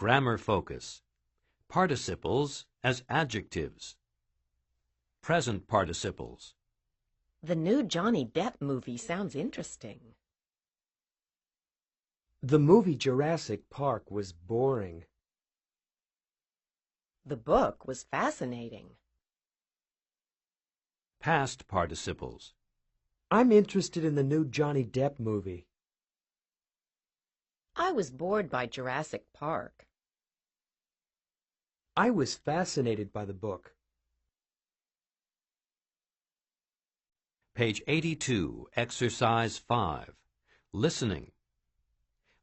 Grammar focus. Participles as adjectives. Present participles. The new Johnny Depp movie sounds interesting. The movie Jurassic Park was boring. The book was fascinating. Past participles. I'm interested in the new Johnny Depp movie. I was bored by Jurassic Park. I was fascinated by the book. Page 82, Exercise 5. Listening.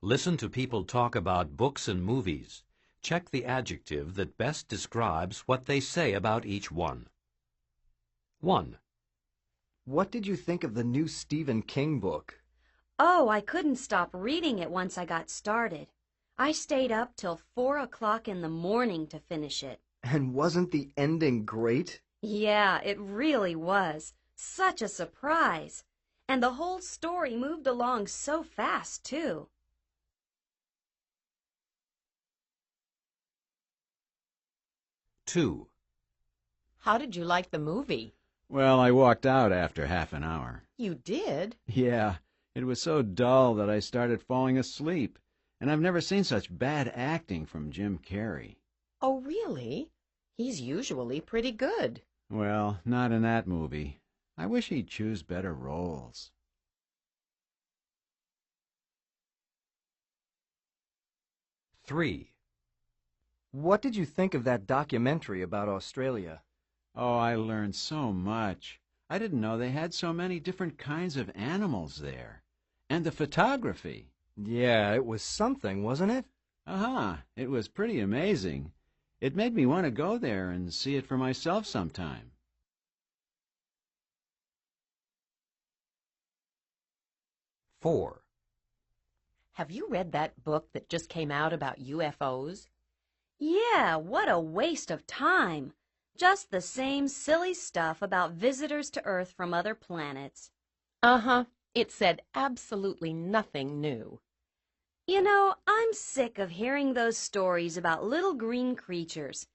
Listen to people talk about books and movies. Check the adjective that best describes what they say about each one. 1. What did you think of the new Stephen King book? Oh, I couldn't stop reading it once I got started. I stayed up till 4 o'clock in the morning to finish it. And wasn't the ending great? Yeah, it really was. Such a surprise. And the whole story moved along so fast, too. 2. How did you like the movie? Well, I walked out after half an hour. You did? Yeah, it was so dull that I started falling asleep. And I've never seen such bad acting from Jim Carrey. Oh, really? He's usually pretty good. Well, not in that movie. I wish he'd choose better roles. 3. What did you think of that documentary about Australia? Oh, I learned so much. I didn't know they had so many different kinds of animals there. And the photography. Yeah, it was something, wasn't it? It was pretty amazing. It made me want to go there and see it for myself sometime. 4. Have you read that book that just came out about UFOs? Yeah, what a waste of time. Just the same silly stuff about visitors to Earth from other planets. Uh-huh. It said absolutely nothing new. You know, I'm sick of hearing those stories about little green creatures.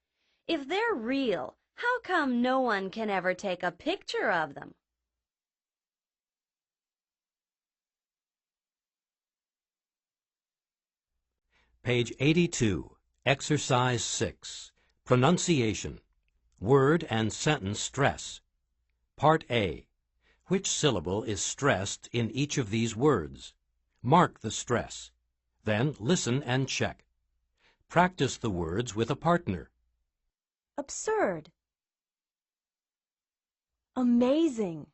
If they're real, how come no one can ever take a picture of them? Page 82, Exercise 6. Pronunciation. Word and sentence stress. Part A. Which syllable is stressed in each of these words? Mark the stress. Then listen and check. Practice the words with a partner. Absurd. Amazing.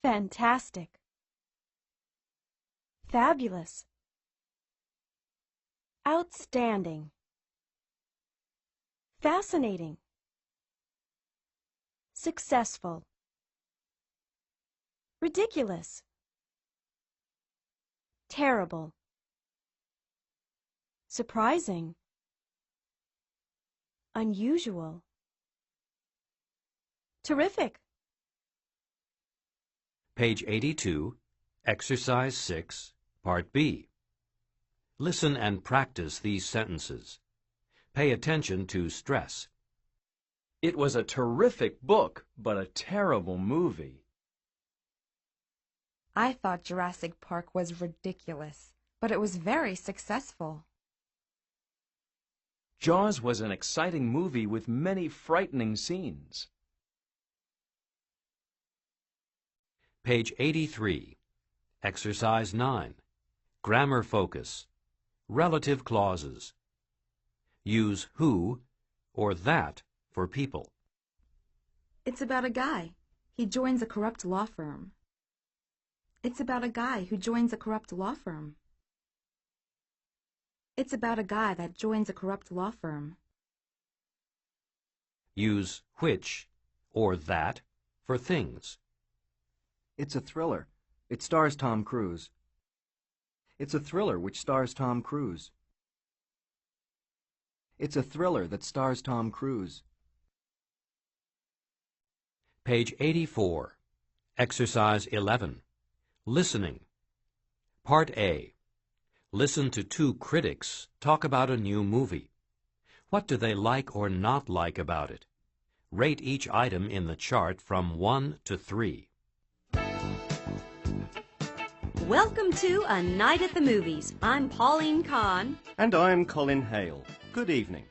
Fantastic. Fabulous. Outstanding. Fascinating. Successful. Ridiculous. Terrible. Surprising. Unusual. Terrific. Page 82, Exercise 6, Part B. Listen and practice these sentences. Pay attention to stress. It was a terrific book, but a terrible movie. I thought Jurassic Park was ridiculous, but it was very successful. Jaws was an exciting movie with many frightening scenes. Page 83, Exercise 9. Grammar focus. Relative clauses. Use who or that for people. It's about a guy. He joins a corrupt law firm. It's about a guy who joins a corrupt law firm. It's about a guy that joins a corrupt law firm. Use which or that for things. It's a thriller. It stars Tom Cruise. It's a thriller which stars Tom Cruise. It's a thriller that stars Tom Cruise. Page 84, Exercise 11. Listening. Part A. Listen to two critics talk about a new movie. What do they like or not like about it? Rate each item in the chart from 1 to 3. Welcome to A Night at the Movies. I'm Pauline Kahn. And I'm Colin Hale. Good evening.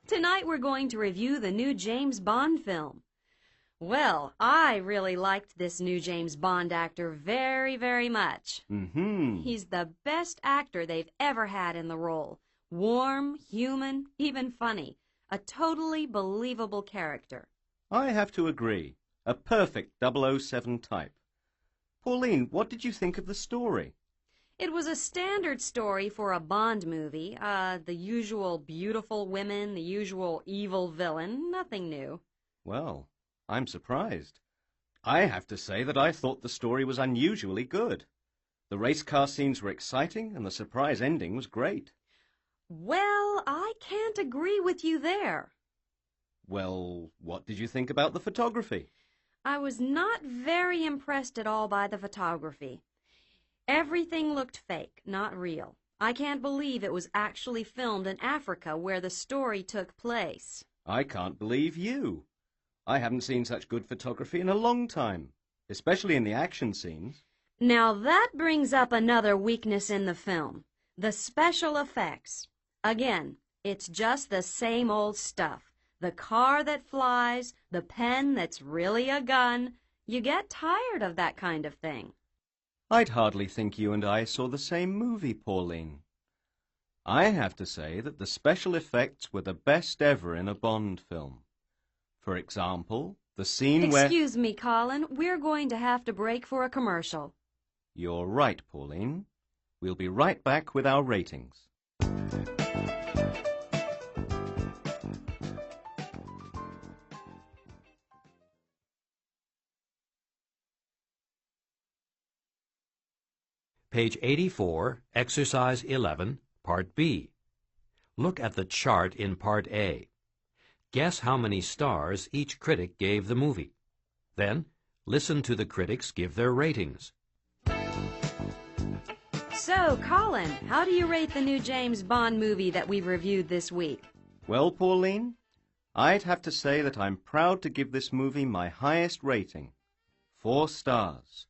Tonight we're going to review the new James Bond film. Well, I really liked this new James Bond actor very, very much. He's the best actor they've ever had in the role. Warm, human, even funny. A totally believable character. I have to agree. A perfect 007 type. Pauline, what did you think of the story? It was a standard story for a Bond movie. The usual beautiful women, the usual evil villain, nothing new. Well, I'm surprised. I have to say that I thought the story was unusually good. The race car scenes were exciting and the surprise ending was great. Well, I can't agree with you there. Well, what did you think about the photography? I was not very impressed at all by the photography. Everything looked fake, not real. I can't believe it was actually filmed in Africa where the story took place. I can't believe you. I haven't seen such good photography in a long time, especially in the action scenes. Now that brings up another weakness in the film, the special effects. Again, it's just the same old stuff. The car that flies, the pen that's really a gun. You get tired of that kind of thing. I'd hardly think you and I saw the same movie, Pauline. I have to say that the special effects were the best ever in a Bond film. For example, the scene where... Excuse me, Colin. We're going to have to break for a commercial. You're right, Pauline. We'll be right back with our ratings. Page 84, Exercise 11, Part B. Look at the chart in Part A. Guess how many stars each critic gave the movie. Then, listen to the critics give their ratings. So, Colin, how do you rate the new James Bond movie that we've reviewed this week? Well, Pauline, I'd have to say that I'm proud to give this movie my highest rating, 4 stars.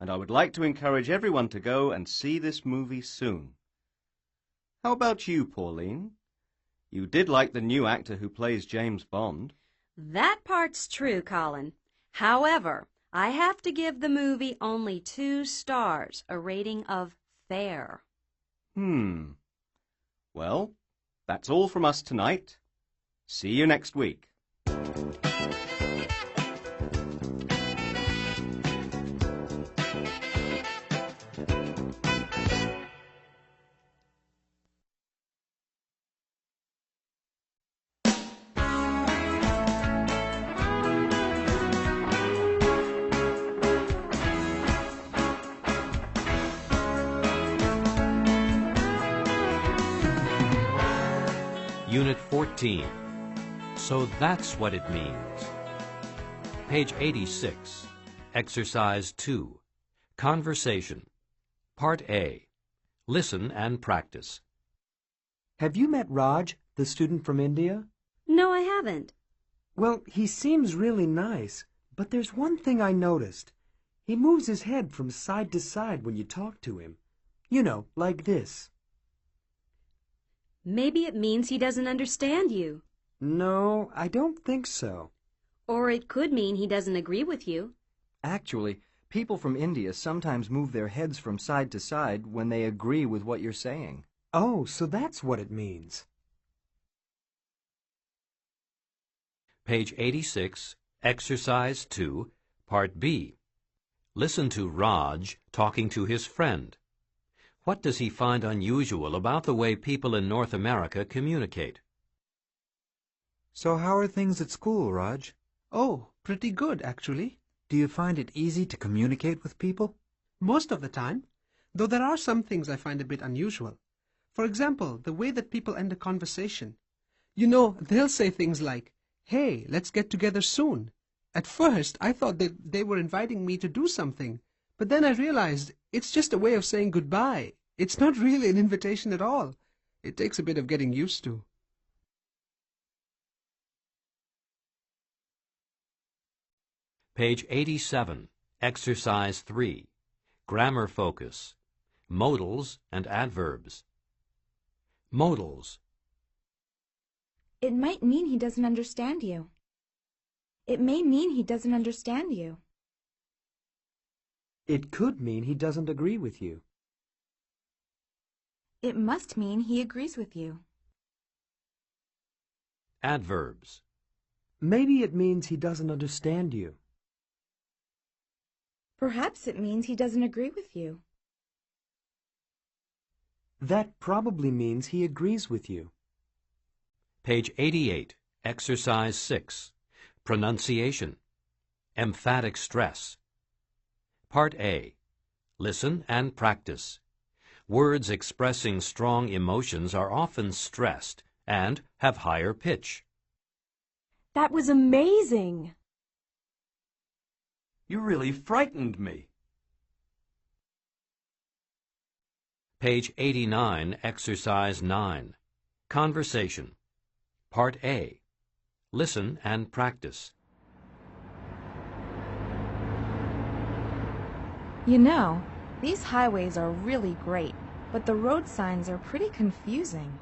And I would like to encourage everyone to go and see this movie soon. How about you, Pauline? You did like the new actor who plays James Bond. That part's true, Colin. However, I have to give the movie only 2 stars, a rating of fair. Well, that's all from us tonight. See you next week. Unit 14. So that's what it means. Page 86. Exercise 2. Conversation. Part A. Listen and practice. Have you met Raj, the student from India? No, I haven't. Well, he seems really nice, but there's one thing I noticed. He moves his head from side to side when you talk to him. You know, like this. Maybe it means he doesn't understand you. No, I don't think so. Or it could mean he doesn't agree with you. Actually, people from India sometimes move their heads from side to side when they agree with what you're saying. Oh, so that's what it means. Page 86, Exercise 2, Part B. Listen to Raj talking to his friend. What does he find unusual about the way people in North America communicate? So how are things at school, Raj? Oh, pretty good, actually. Do you find it easy to communicate with people? Most of the time, though there are some things I find a bit unusual. For example, the way that people end a conversation. You know, they'll say things like, "Hey, let's get together soon." At first, I thought that they were inviting me to do something, but then I realized it's just a way of saying goodbye. It's not really an invitation at all. It takes a bit of getting used to. Page 87, Exercise 3, Grammar Focus, Modals and Adverbs. Modals. It might mean he doesn't understand you. It may mean he doesn't understand you. It could mean he doesn't agree with you. It must mean he agrees with you. Adverbs. Maybe it means he doesn't understand you. Perhaps it means he doesn't agree with you. That probably means he agrees with you. Page 88, Exercise 6, Pronunciation, Emphatic Stress. Part A. Listen and practice. Words expressing strong emotions are often stressed and have higher pitch. That was amazing. You really frightened me. Page 89, Exercise 9, Conversation. Part A. Listen and practice. You know, these highways are really great, but the road signs are pretty confusing.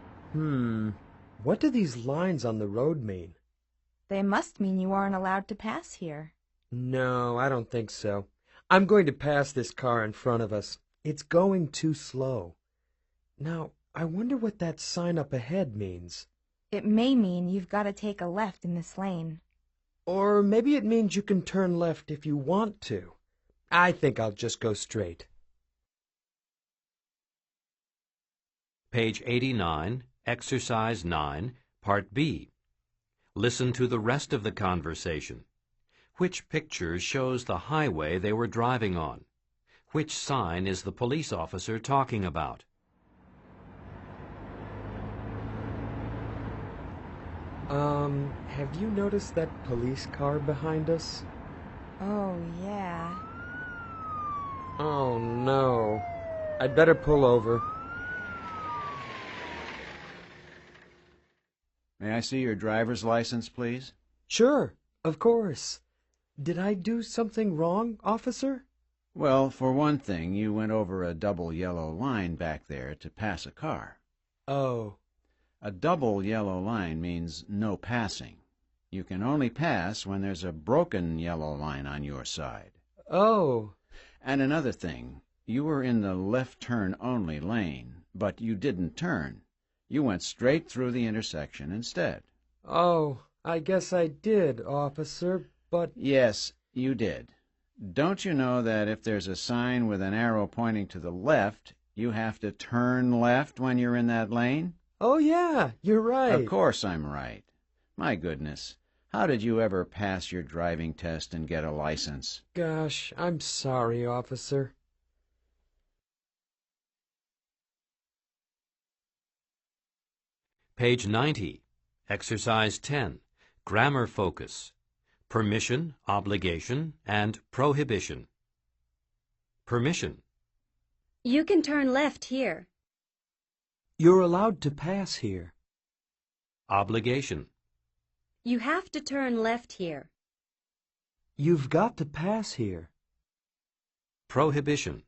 What do these lines on the road mean? They must mean you aren't allowed to pass here. No, I don't think so. I'm going to pass this car in front of us. It's going too slow. Now, I wonder what that sign up ahead means. It may mean you've got to take a left in this lane. Or maybe it means you can turn left if you want to. I think I'll just go straight. Page 89, Exercise 9, Part B. Listen to the rest of the conversation. Which picture shows the highway they were driving on? Which sign is the police officer talking about? Have you noticed that police car behind us? Oh, yeah. Oh, no. I'd better pull over. May I see your driver's license, please? Sure, of course. Did I do something wrong, officer? Well, for one thing, you went over a double yellow line back there to pass a car. Oh. A double yellow line means no passing. You can only pass when there's a broken yellow line on your side. Oh. And another thing, you were in the left turn only lane, but you didn't turn. You went straight through the intersection instead. Oh, I guess I did, officer, but... Yes, you did. Don't you know that if there's a sign with an arrow pointing to the left, you have to turn left when you're in that lane? Oh, yeah, you're right. Of course I'm right. My goodness, how did you ever pass your driving test and get a license? Gosh, I'm sorry, officer. Page 90, Exercise 10, Grammar Focus, Permission, Obligation, and Prohibition. Permission. You can turn left here. You're allowed to pass here. Obligation. You have to turn left here. You've got to pass here. Prohibition.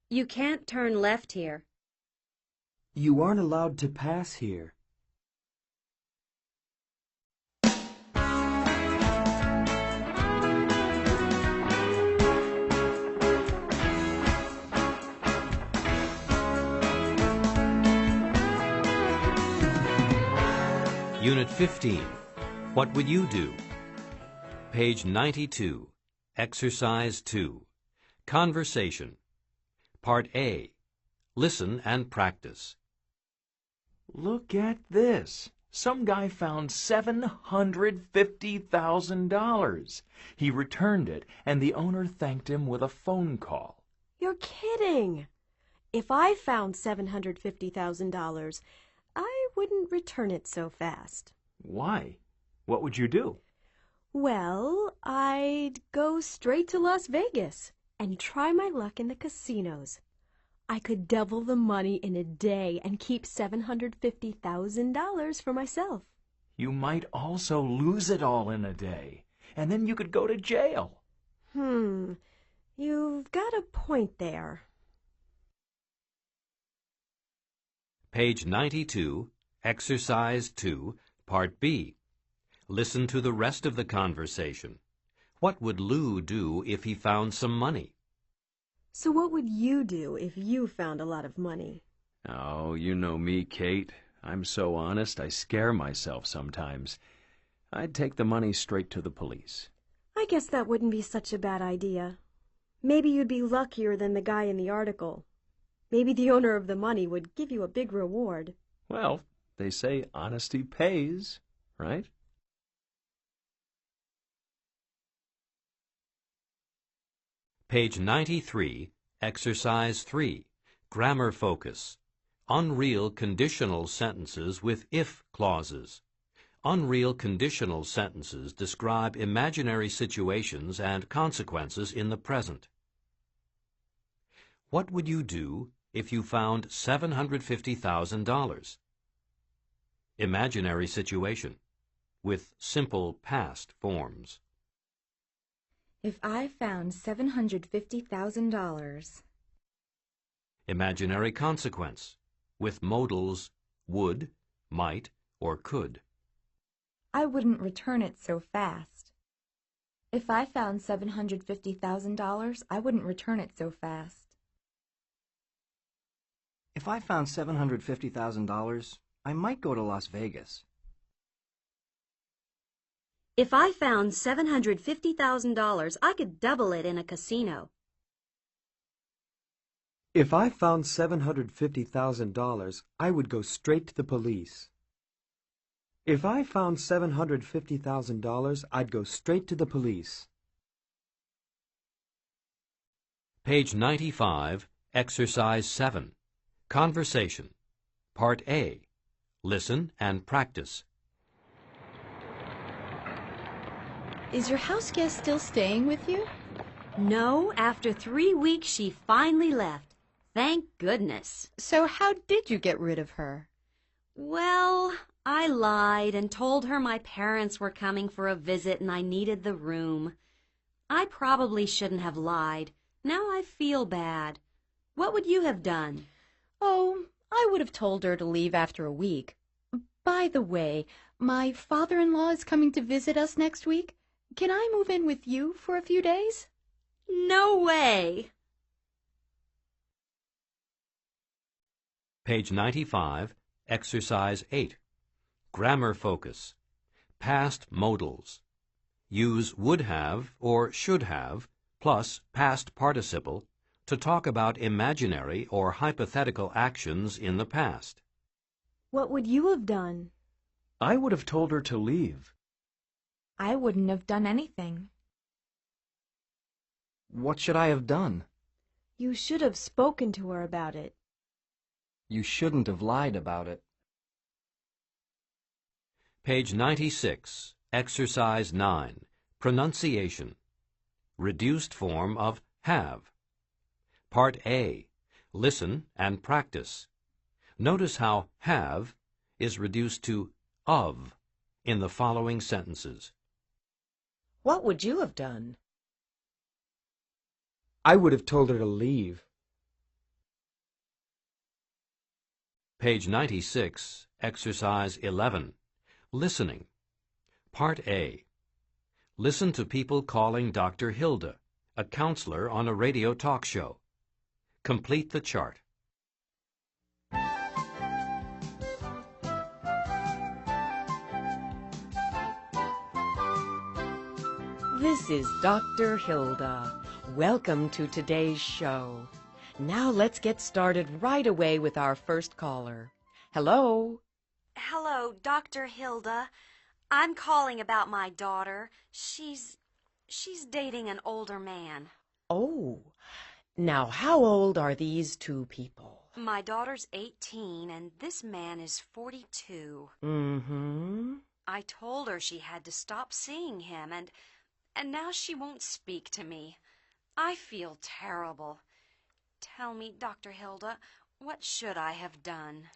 You can't turn left here. You aren't allowed to pass here. Unit 15. What would you do? Page 92. Exercise 2. Conversation. Part A. Listen and practice. Look at this. Some guy found $750,000. He returned it, and the owner thanked him with a phone call. You're kidding. If I found $750,000, I wouldn't return it so fast. Why? What would you do? Well, I'd go straight to Las Vegas and try my luck in the casinos. I could double the money in a day and keep $750,000 for myself. You might also lose it all in a day, and then you could go to jail. You've got a point there. Page 92, Exercise 2, Part B. Listen to the rest of the conversation. What would Lou do if he found some money? So what would you do if you found a lot of money? Oh, you know me, Kate. I'm so honest, I scare myself sometimes. I'd take the money straight to the police. I guess that wouldn't be such a bad idea. Maybe you'd be luckier than the guy in the article. Maybe the owner of the money would give you a big reward. Well, they say honesty pays, right? Page 93, Exercise 3, Grammar Focus. Unreal conditional sentences with if clauses. Unreal conditional sentences describe imaginary situations and consequences in the present. What would you do if you found $750,000? Imaginary situation with simple past forms. If I found $750,000. Imaginary consequence with modals would, might, or could. I wouldn't return it so fast. If I found $750,000, I wouldn't return it so fast. If I found $750,000, I might go to Las Vegas. If I found $750,000, I could double it in a casino. If I found $750,000, I would go straight to the police. If I found $750,000, I'd go straight to the police. Page 95, Exercise 7, Conversation, Part A. Listen and practice. Is your house guest still staying with you? No, after 3 weeks she finally left. Thank goodness. So how did you get rid of her? Well, I lied and told her my parents were coming for a visit and I needed the room. I probably shouldn't have lied. Now I feel bad. What would you have done? Oh, I would have told her to leave after a week. By the way, my father-in-law is coming to visit us next week. Can I move in with you for a few days? No way! Page 95, Exercise 8, Grammar Focus, Past Modals. Use would have or should have plus past participle to talk about imaginary or hypothetical actions in the past. What would you have done? I would have told her to leave. I wouldn't have done anything. What should I have done? You should have spoken to her about it. You shouldn't have lied about it. Page 96, Exercise 9, Pronunciation, Reduced form of have. Part A, Listen and practice. Notice how have is reduced to of in the following sentences. What would you have done? I would have told her to leave. Page 96, Exercise 11, Listening. Part A. Listen to people calling Dr. Hilda, a counselor on a radio talk show. Complete the chart. This is Dr. Hilda. Welcome to today's show. Now let's get started right away with our first caller. Hello? Hello, Dr. Hilda. I'm calling about my daughter. She's dating an older man. Oh, now how old are these two people? My daughter's 18 and this man is 42. Mm-hmm. I told her she had to stop seeing him and now she won't speak to me. I feel terrible. Tell me, Dr. Hilda, what should I have done?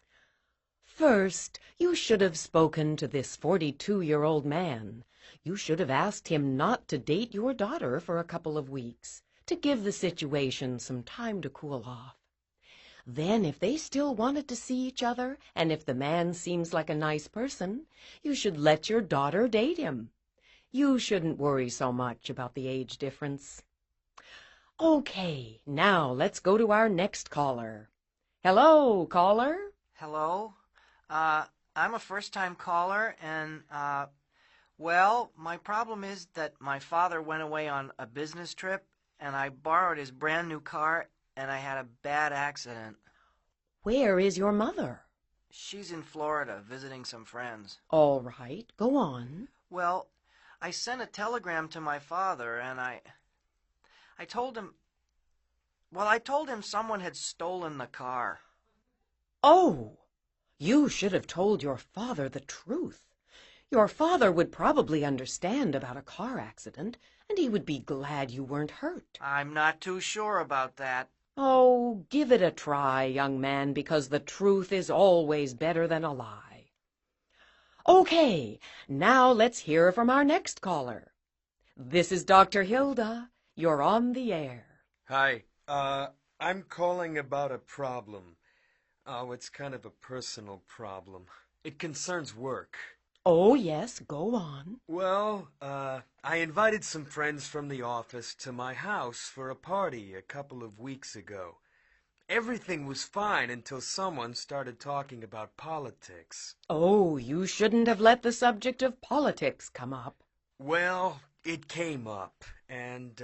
First, you should have spoken to this 42-year-old man. You should have asked him not to date your daughter for a couple of weeks, to give the situation some time to cool off. Then, if they still wanted to see each other, and if the man seems like a nice person, you should let your daughter date him. You shouldn't worry so much about the age difference. Okay, now let's go to our next caller. Hello, caller? Hello? I'm a first-time caller, and, well, my problem is that my father went away on a business trip, and I borrowed his brand-new car, and I had a bad accident. Where is your mother? She's in Florida, visiting some friends. All right, go on. Well, I sent a telegram to my father, and I told him, well, I told him someone had stolen the car. Oh, you should have told your father the truth. Your father would probably understand about a car accident, and he would be glad you weren't hurt. I'm not too sure about that. Oh, give it a try, young man, because the truth is always better than a lie. Okay, now let's hear from our next caller. This is Dr. Hilda. You're on the air. Hi, I'm calling about a problem. Oh, it's kind of a personal problem. It concerns work. Oh, yes, go on. Well, I invited some friends from the office to my house for a party a couple of weeks ago. Everything was fine until someone started talking about politics. Oh, you shouldn't have let the subject of politics come up. Well, it came up, and,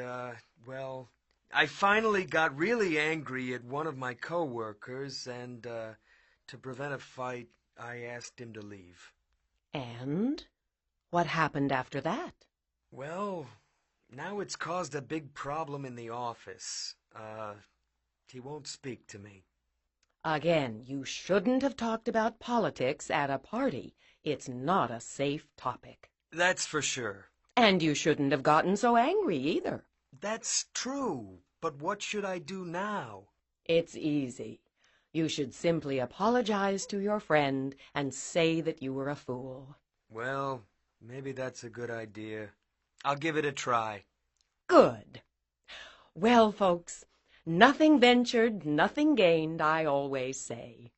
well, I finally got really angry at one of my coworkers, and, to prevent a fight, I asked him to leave. And what happened after that? Well, now it's caused a big problem in the office. He won't speak to me. Again, you shouldn't have talked about politics at a party. It's not a safe topic. That's for sure. And you shouldn't have gotten so angry either. That's true, but what should I do now? It's easy. You should simply apologize to your friend and say that you were a fool. Well, maybe that's a good idea. I'll give it a try. Good. Well, folks, nothing ventured, nothing gained, I always say.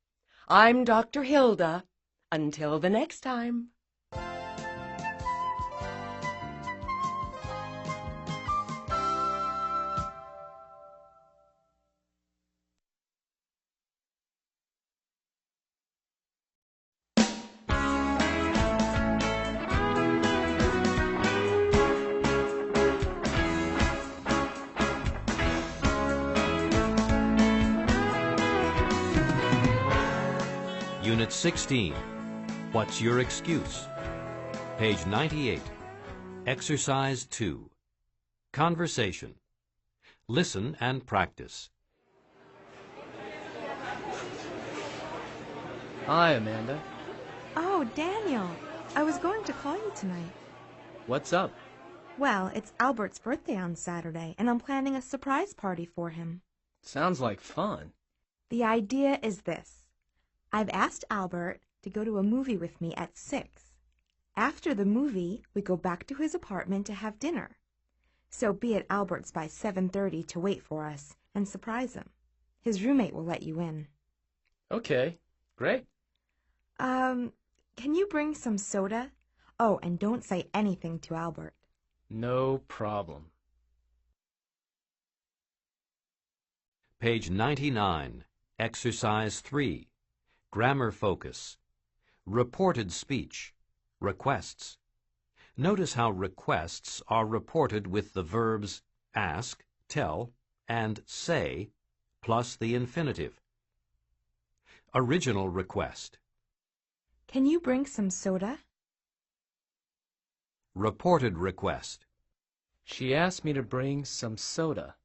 I'm Dr. Hilda. Until the next time. Unit 16. What's your excuse? Page 98. Exercise 2. Conversation. Listen and practice. Hi, Amanda. Oh, Daniel. I was going to call you tonight. What's up? Well, it's Albert's birthday on Saturday, and I'm planning a surprise party for him. Sounds like fun. The idea is this. I've asked Albert to go to a movie with me at 6. After the movie, we go back to his apartment to have dinner. So be at Albert's by 7:30 to wait for us and surprise him. His roommate will let you in. Okay, great. Can you bring some soda? Oh, and don't say anything to Albert. No problem. Page 99. Exercise 3. Grammar focus. Reported speech. Requests. Notice how requests are reported with the verbs ask, tell, and say, plus the infinitive. Original request. Can you bring some soda? Reported request. She asked me to bring some soda.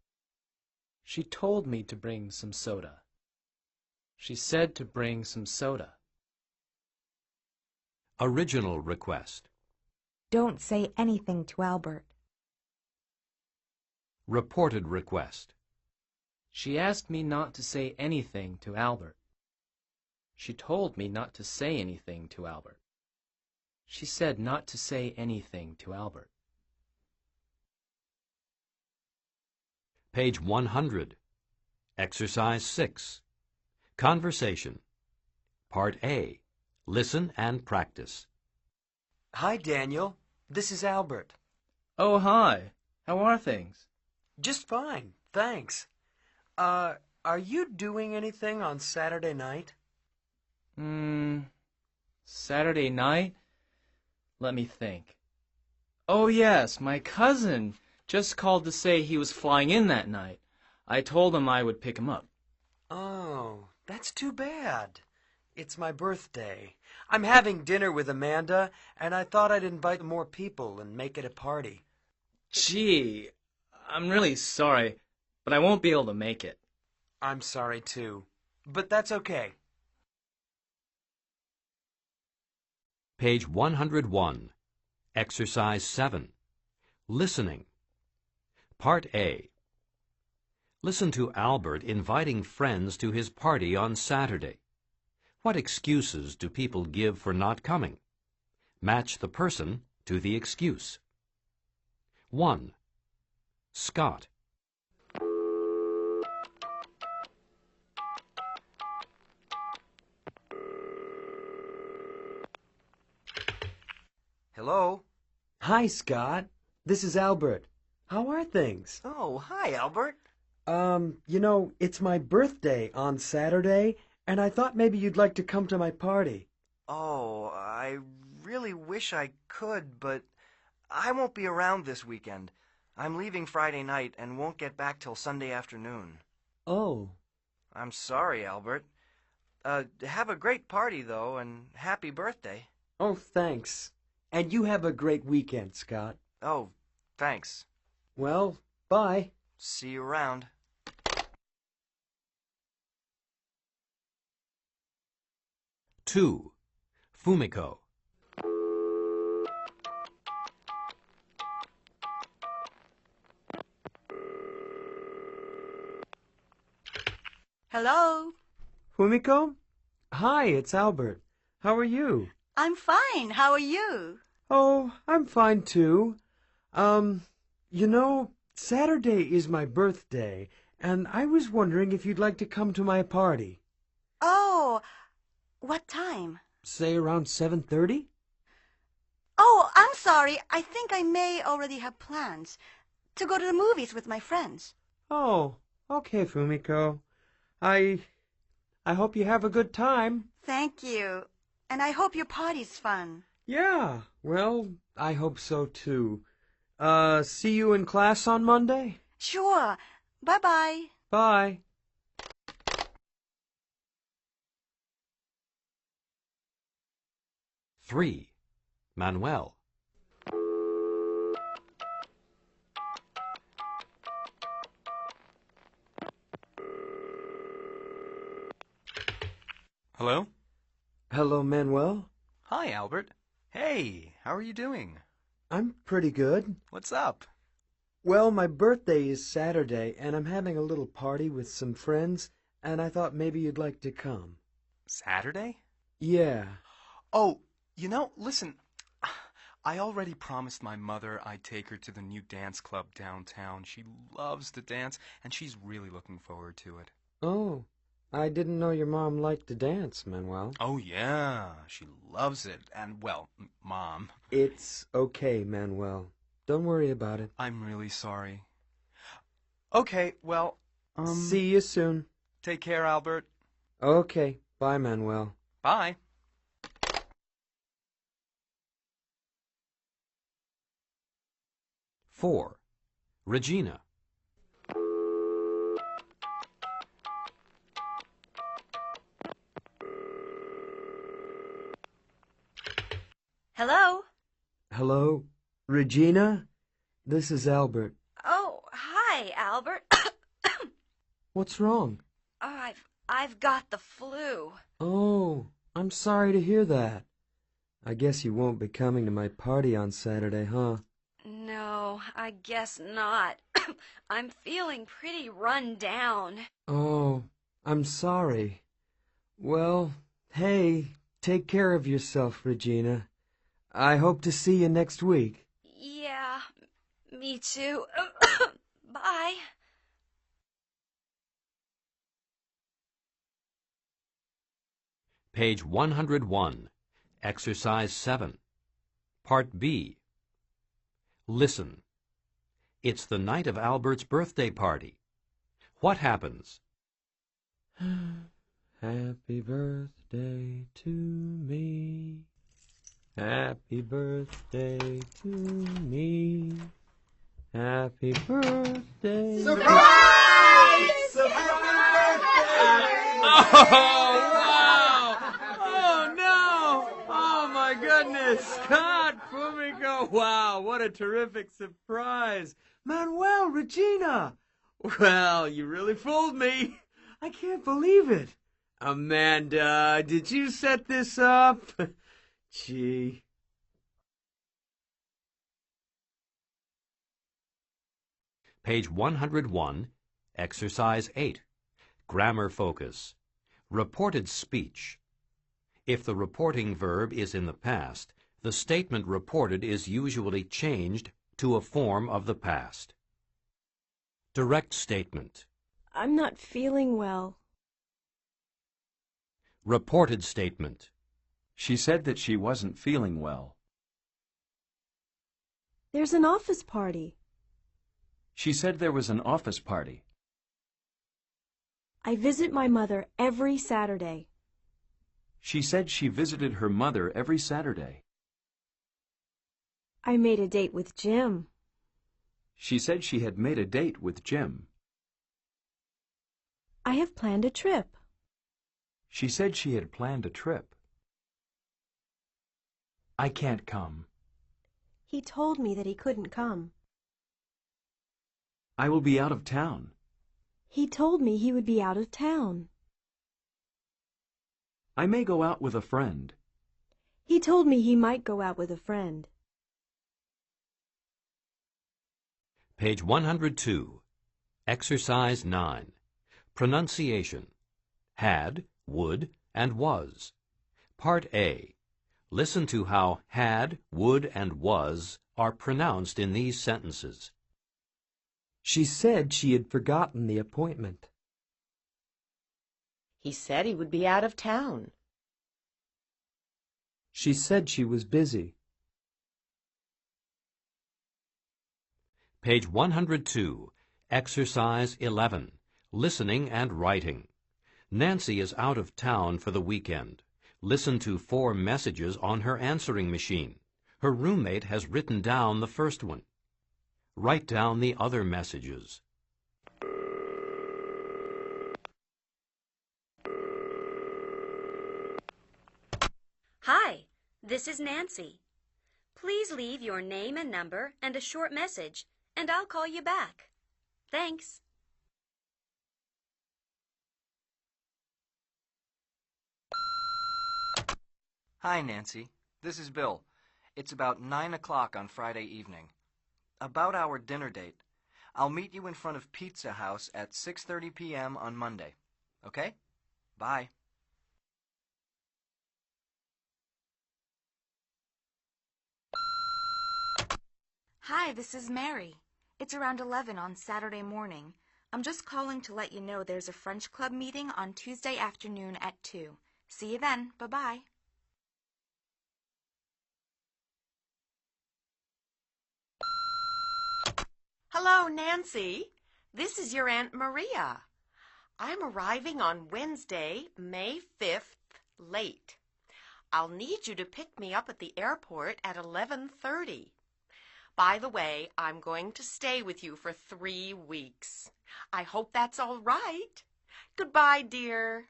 She told me to bring some soda. She said to bring some soda. Original request. Don't say anything to Albert. Reported request. She asked me not to say anything to Albert. She told me not to say anything to Albert. She said not to say anything to Albert. Page 100. Exercise 6. Conversation. Part A. Listen and practice. Hi, Daniel. This is Albert. Oh, hi. How are things? Just fine, thanks. Are you doing anything on Saturday night? Saturday night? Let me think. Oh, yes, my cousin just called to say he was flying in that night. I told him I would pick him up. Oh, that's too bad. It's my birthday. I'm having dinner with Amanda, and I thought I'd invite more people and make it a party. Gee, I'm really sorry, but I won't be able to make it. I'm sorry, too. But that's okay. Page 101. Exercise 7. Listening. Part A. Listen to Albert inviting friends to his party on Saturday. What excuses do people give for not coming? Match the person to the excuse. 1. Scott. Hello? Hi, Scott. This is Albert. How are things? Oh, hi, Albert. It's my birthday on Saturday, and I thought maybe you'd like to come to my party. Oh, I really wish I could, but I won't be around this weekend. I'm leaving Friday night and won't get back till Sunday afternoon. Oh. I'm sorry, Albert. Have a great party, though, and happy birthday. Oh, thanks. And you have a great weekend, Scott. Oh, thanks. Well, bye. See you around. Two. Fumiko. Hello? Fumiko? Hi, it's Albert. How are you? I'm fine. How are you? Oh, I'm fine too. Saturday is my birthday, and I was wondering if you'd like to come to my party. Oh, what time? Say around 7:30? Oh, I'm sorry. I think I may already have plans to go to the movies with my friends. Oh, okay, Fumiko. I hope you have a good time. Thank you. And I hope your party's fun. Yeah, well, I hope so too. See you in class on Monday? Sure. Bye-bye. Bye. Three. Manuel. Hello? Hello, Manuel. Hi, Albert. Hey, how are you doing? I'm pretty good. What's up? Well, my birthday is Saturday, and I'm having a little party with some friends, and I thought maybe you'd like to come. Saturday? Yeah. Oh, listen, I already promised my mother I'd take her to the new dance club downtown. She loves to dance, and she's really looking forward to it. Oh, I didn't know your mom liked to dance, Manuel. Oh, yeah, she loves it. And, well, Mom. It's okay, Manuel. Don't worry about it. I'm really sorry. Okay, well, See you soon. Take care, Albert. Okay, bye, Manuel. Bye. Four. Regina. Hello? Hello? Regina? This is Albert. Oh, hi, Albert. What's wrong? Oh, I've got the flu. Oh, I'm sorry to hear that. I guess you won't be coming to my party on Saturday, huh? No, I guess not. I'm feeling pretty run down. Oh, I'm sorry. Well, hey, take care of yourself, Regina. I hope to see you next week. Yeah, me too. Bye. Page 101, Exercise 7. Part B. Listen. It's the night of Albert's birthday party. What happens? Happy birthday to me. Happy birthday to me. Happy birthday. Surprise! Oh, wow! Oh, no! Oh, my goodness! Scott Fumiko! Wow, what a terrific surprise! Manuel, Regina! Well, you really fooled me. I can't believe it. Amanda, did you set this up? Gee. Page 101, Exercise 8. Grammar focus. Reported speech. If the reporting verb is in the past, the statement reported is usually changed to a form of the past. Direct statement. I'm not feeling well. Reported statement. She said that she wasn't feeling well. There's an office party. She said there was an office party. I visit my mother every Saturday. She said she visited her mother every Saturday. I made a date with Jim. She said she had made a date with Jim. I have planned a trip. She said she had planned a trip. I can't come. He told me that he couldn't come. I will be out of town. He told me he would be out of town. I may go out with a friend. He told me he might go out with a friend. Page 102, Exercise 9. Pronunciation. Had, would, and was. Part A. Listen to how had, would, and was are pronounced in these sentences. She said she had forgotten the appointment. He said he would be out of town. She said she was busy. Page 102, Exercise 11. Listening and writing. Nancy is out of town for the weekend. Listen to 4 messages on her answering machine. Her roommate has written down the first one. Write down the other messages. Hi, this is Nancy. Please leave your name and number and a short message, and I'll call you back. Thanks. Hi, Nancy. This is Bill. It's about 9 o'clock on Friday evening. About our dinner date. I'll meet you in front of Pizza House at 6:30 p.m. on Monday. Okay? Bye. Hi, this is Mary. It's around 11 on Saturday morning. I'm just calling to let you know there's a French club meeting on Tuesday afternoon at 2. See you then. Bye-bye. Hello, Nancy. This is your Aunt Maria. I'm arriving on Wednesday, May 5th, late. I'll need you to pick me up at the airport at 11:30. By the way, I'm going to stay with you for 3 weeks. I hope that's all right. Goodbye, dear.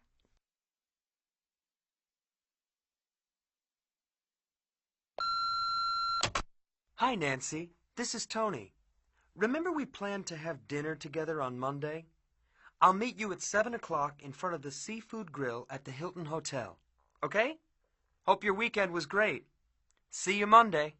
Hi, Nancy. This is Tony. Remember we planned to have dinner together on Monday? I'll meet you at 7 o'clock in front of the Seafood Grill at the Hilton Hotel. Okay? Hope your weekend was great. See you Monday.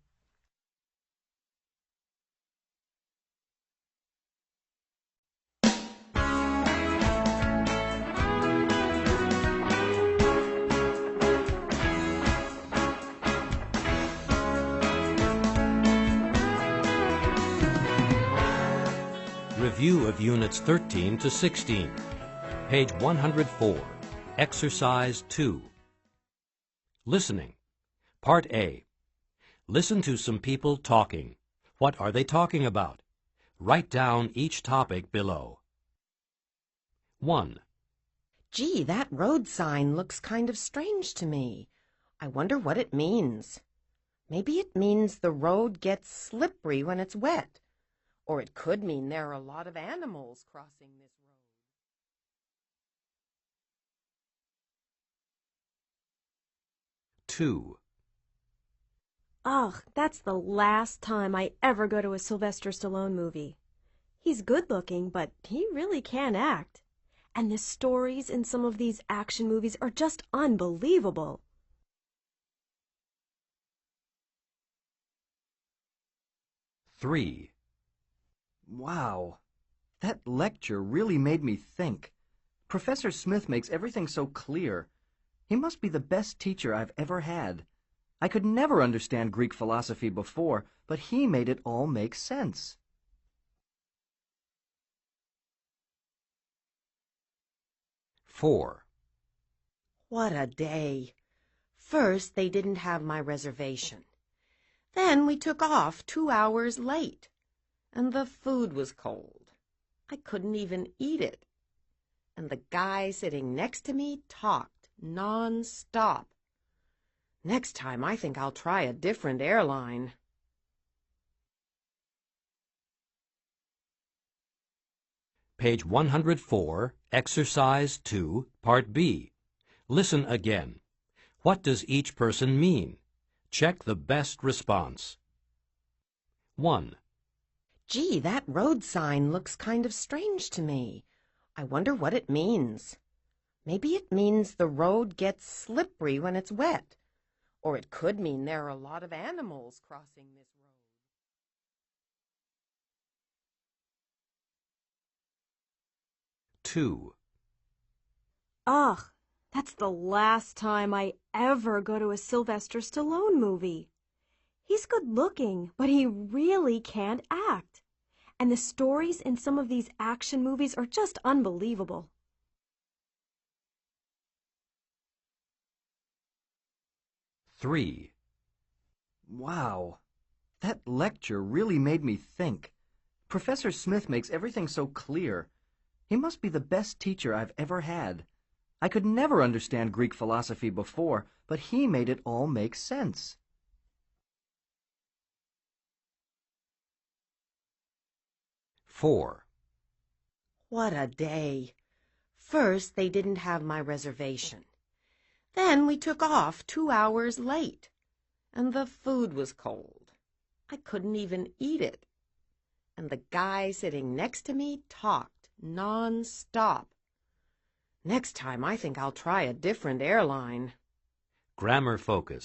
Review of Units 13 to 16. Page 104. Exercise 2. Listening. Part A. Listen to some people talking. What are they talking about? Write down each topic below. 1. Gee, that road sign looks kind of strange to me. I wonder what it means. Maybe it means the road gets slippery when it's wet. Or it could mean there are a lot of animals crossing this road. 2. Ugh, that's the last time I ever go to a Sylvester Stallone movie. He's good-looking, but he really can act. And the stories in some of these action movies are just unbelievable. 3. Wow, that lecture really made me think. Professor Smith makes everything so clear. He must be the best teacher I've ever had. I could never understand Greek philosophy before, but he made it all make sense. 4. What a day. First, they didn't have my reservation. Then we took off 2 hours late. And the food was cold. I couldn't even eat it. And the guy sitting next to me talked non-stop. Next time, I think I'll try a different airline. Page 104, Exercise 2, Part B. Listen again. What does each person mean? Check the best response. 1. Gee, that road sign looks kind of strange to me. I wonder what it means. Maybe it means the road gets slippery when it's wet. Or it could mean there are a lot of animals crossing this road. 2. Ugh, that's the last time I ever go to a Sylvester Stallone movie. He's good-looking, but he really can't act. And the stories in some of these action movies are just unbelievable. 3. Wow, that lecture really made me think. Professor Smith makes everything so clear. He must be the best teacher I've ever had. I could never understand Greek philosophy before, but he made it all make sense. 4. What a day. First, they didn't have my reservation. Then we took off 2 hours late. And the food was cold. I couldn't even eat it. And the guy sitting next to me talked non-stop. Next time, I think I'll try a different airline. Grammar focus.